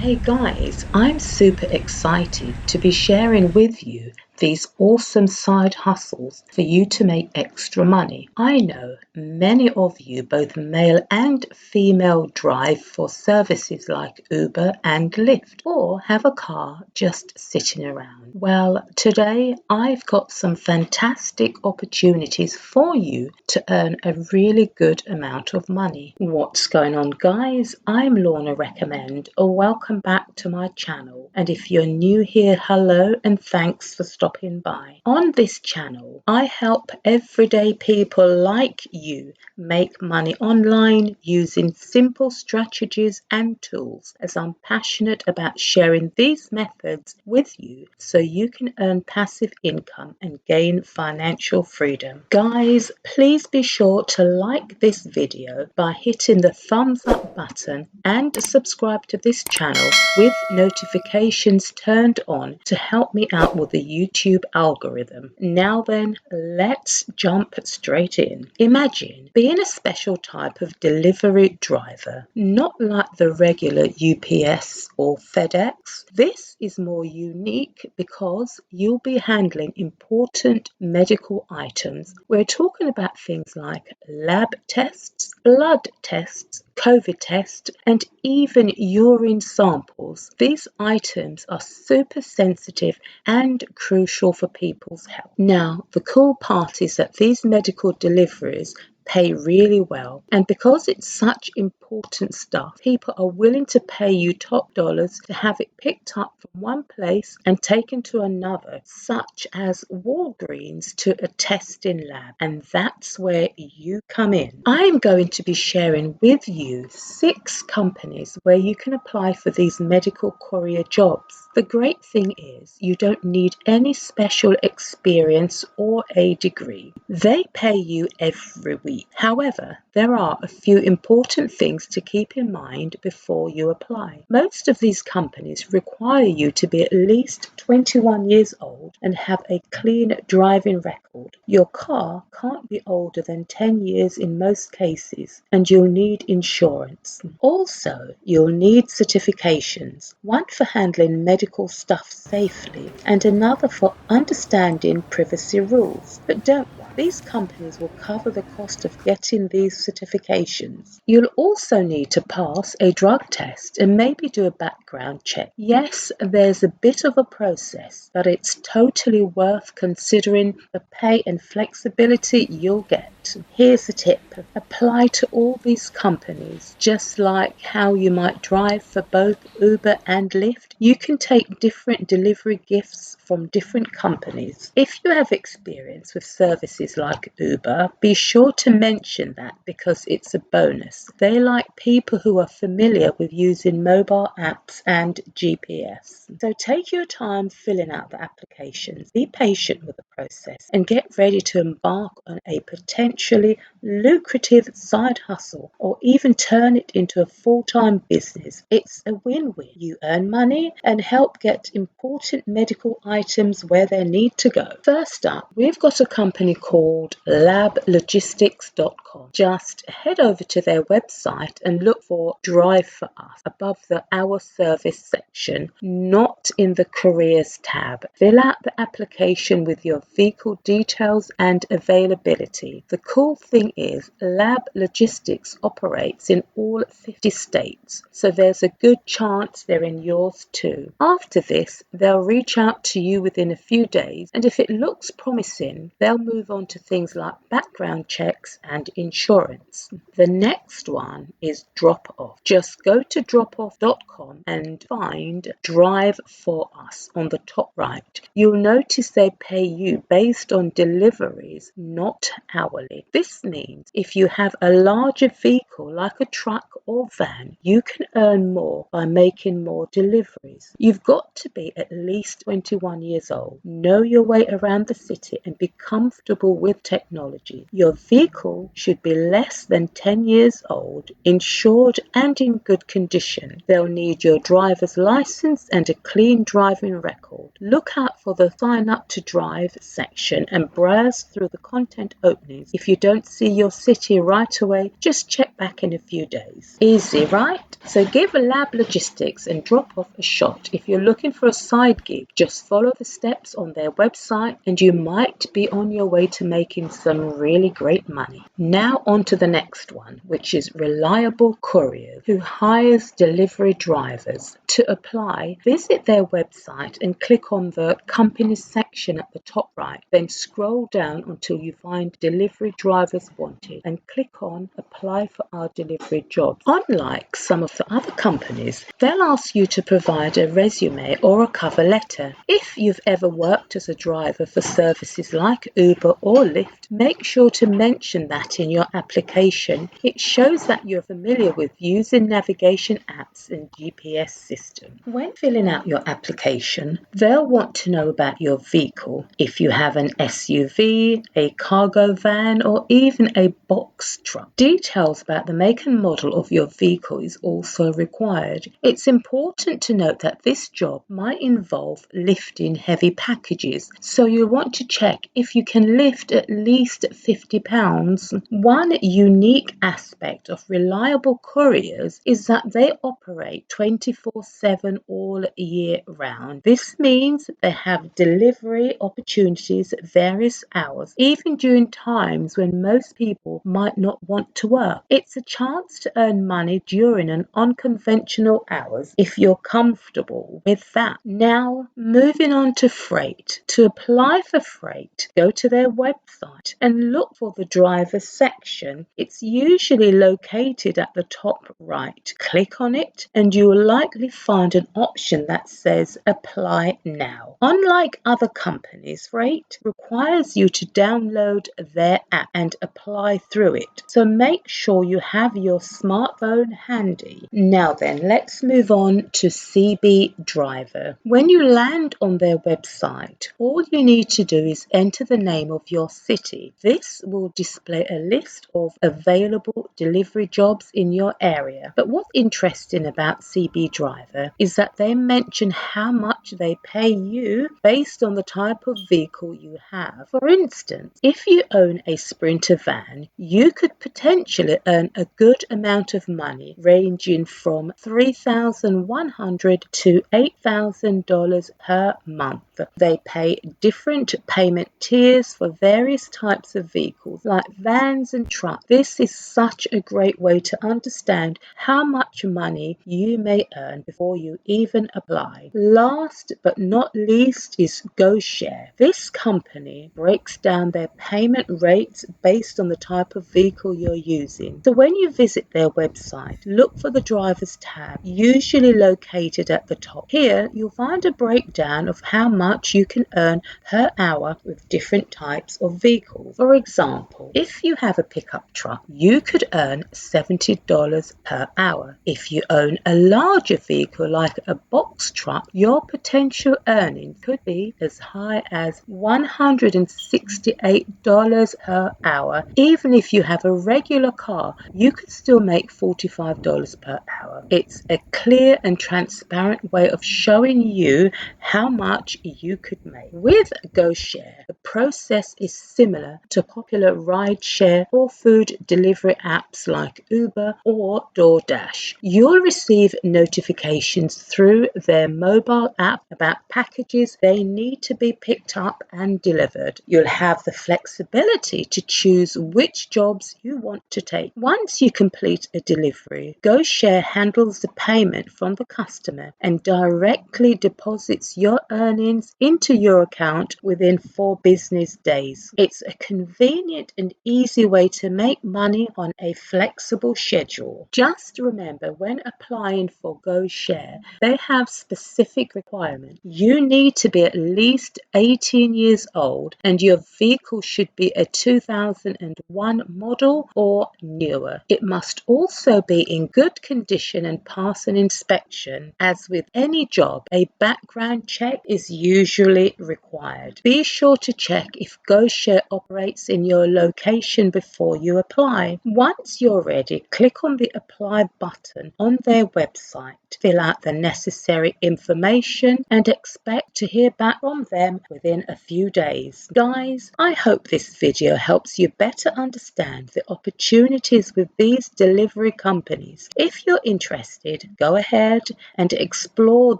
Hey guys, I'm super excited to be sharing with you these awesome side hustles for you to make extra money. I know many of you, both male and female, drive for services like Uber and Lyft or have a car just sitting around. Well, today I've got some fantastic opportunities for you to earn a really good amount of money. What's going on, guys? I'm Lorna Recommend. Welcome back to my channel, and if you're new here, hello and thanks for stopping by. On this channel I help everyday people like you make money online using simple strategies and tools, as I'm passionate about sharing these methods with you so you can earn passive income and gain financial freedom. Guys, please be sure to like this video by hitting the thumbs up button and subscribe to this channel with notifications turned on to help me out with the YouTube algorithm. Now then, let's jump straight in. Imagine being a special type of delivery driver, not like the regular UPS or FedEx. This is more unique because you'll be handling important medical items. We're talking about things like lab tests, blood tests, COVID tests, and even urine samples. These items are super sensitive and crucial for people's health. Now, the cool part is that these medical deliveries pay really well, and because it's such important stuff, people are willing to pay you top dollars to have it picked up from one place and taken to another, such as Walgreens, to a testing lab. And that's where you come in. I'm going to be sharing with you 6 companies where you can apply for these medical courier jobs. The great thing is you don't need any special experience or a degree. They pay you every week. However, there are a few important things to keep in mind before you apply. Most of these companies require you to be at least 21 years old and have a clean driving record. Your car can't be older than 10 years in most cases, and you'll need insurance. Also, you'll need certifications, one for handling medical stuff safely and another for understanding privacy rules. But don't worry, these companies will cover the cost of getting these certifications. You'll also need to pass a drug test and maybe do a background check. Yes, there's a bit of a process, but it's totally worth considering the pay and flexibility you'll get. Here's a tip. Apply to all these companies just like how you might drive for both Uber and Lyft. You can take different delivery gifts from different companies. If you have experience with services like Uber, be sure to mention that because it's a bonus. They like people who are familiar with using mobile apps and GPS. So take your time filling out the applications. Be patient with the process and get ready to embark on a potentially lucrative side hustle or even turn it into a full-time business. It's a win-win. You earn money and help get important medical items where they need to go. First up, we've got a company called lablogistics.com. Just head over to their website and look for Drive for Us above the Our Service section, not in the Careers tab. Fill out the application with your vehicle details and availability. The cool thing is Lab Logistics operates in all 50 states, so there's a good chance they're in yours too. After this, they'll reach out to you within a few days, and if it looks promising, they'll move on to things like background checks and insurance. The next one is Drop Off. Just go to dropoff.com and find Drive for Us on the top right. You'll notice they pay you based on deliveries, not hourly. This means if you have a larger vehicle like a truck or van, you can earn more by making more deliveries. You've got to be at least 21 years old, know your way around the city and be comfortable with technology. Your vehicle should be less than 10 years old, insured and in good condition. They'll need your driver's license and a clean driving record. Look out for the sign up to drive section and browse through the content openings if you don't see your city right away, just check back in a few days. Easy, right? So give Lab Logistics and drop off a shot. If you're looking for a side gig, just follow the steps on their website and you might be on your way to making some really great money. Now on to the next one, which is Reliable Courier, who hires delivery drivers. To apply, visit their website and click on the company section at the top right. Then scroll down until you find delivery drivers wanted and click on apply for our delivery jobs. Unlike some of the other companies, they'll ask you to provide a resume or a cover letter. If you've ever worked as a driver for services like Uber or Lyft, make sure to mention that in your application. It shows that you're familiar with using navigation apps and GPS systems. When filling out your application, they'll want to know about your vehicle. If you have an SUV, a cargo van, or even a box truck. Details about the make and model of your vehicle is also required. It's important to note that this job might involve lifting heavy packages, so you'll want to check if you can lift at least 50 pounds. One unique aspect of Reliable Couriers is that they operate 24/7 all year round. This means they have delivery opportunities at various hours, even during times when most people might not want to work. It's a chance to earn money during an unconventional hours if you're comfortable with that. Now, moving on to freight. To apply for freight, go to their website and look for the driver section. It's usually located at the top right. Click on it and you will likely find an option that says apply now. Unlike other companies, freight requires you to download their app and apply through it. So make sure you have your smartphone handy. Now then, let's move on to CB Driver. When you land on their website, all you need to do is enter the name of your city. This will display a list of available delivery jobs in your area. But what's interesting about CB Driver is that they mention how much they pay you based on the type of vehicle you have. For instance, if you own a Sprinter van, you could potentially earn a good amount of money ranging from $3,100 to $8,000 per month. They pay different payment tiers for various types of vehicles like vans and trucks. This is such a great way to understand how much money you may earn before you even apply. Last but not least is GoShare. This company breaks down their payment rates based on the type of vehicle you're using. So when you visit their website, look for the drivers tab, usually located at the top. Here you'll find a breakdown of how much you can earn per hour with different types of vehicles. For example, if you have a pickup truck, you could earn $70 per hour. If you own a larger vehicle like a box truck, your potential earnings could be as high as $168 per hour. Even if you have a regular car, you could still make $45 per hour. It's a clear and transparent way of showing you how much you could make. With GoShare, the process is similar to popular rideshare or food delivery apps like Uber or DoorDash. You'll receive notifications through their mobile app about packages they need to be picked up and delivered. You'll have the flexibility to choose which jobs you want to take. Once you complete a delivery, GoShare handles the payment from the customer and directly deposits your earnings into your account within 4 business days. It's a convenient and easy way to make money on a flexible schedule. Just remember, when applying for GoShare, they have specific requirements. You need to be at least 18 years old and your vehicle should be a 2001 model or newer. It must also be in good condition and pass an inspection. As with any job, a background check is usually required. Be sure to check if GoShare operates in your location before you apply. Once you're ready, click on the apply button on their website. website, fill out the necessary information and expect to hear back from them within a few days. Guys, I hope this video helps you better understand the opportunities with these delivery companies. If you're interested, go ahead and explore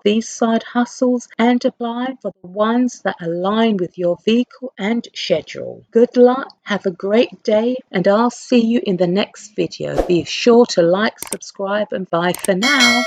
these side hustles and apply for the ones that align with your vehicle and schedule. Good luck, have a great day, and I'll see you in the next video. Be sure to like, subscribe, and bye for now.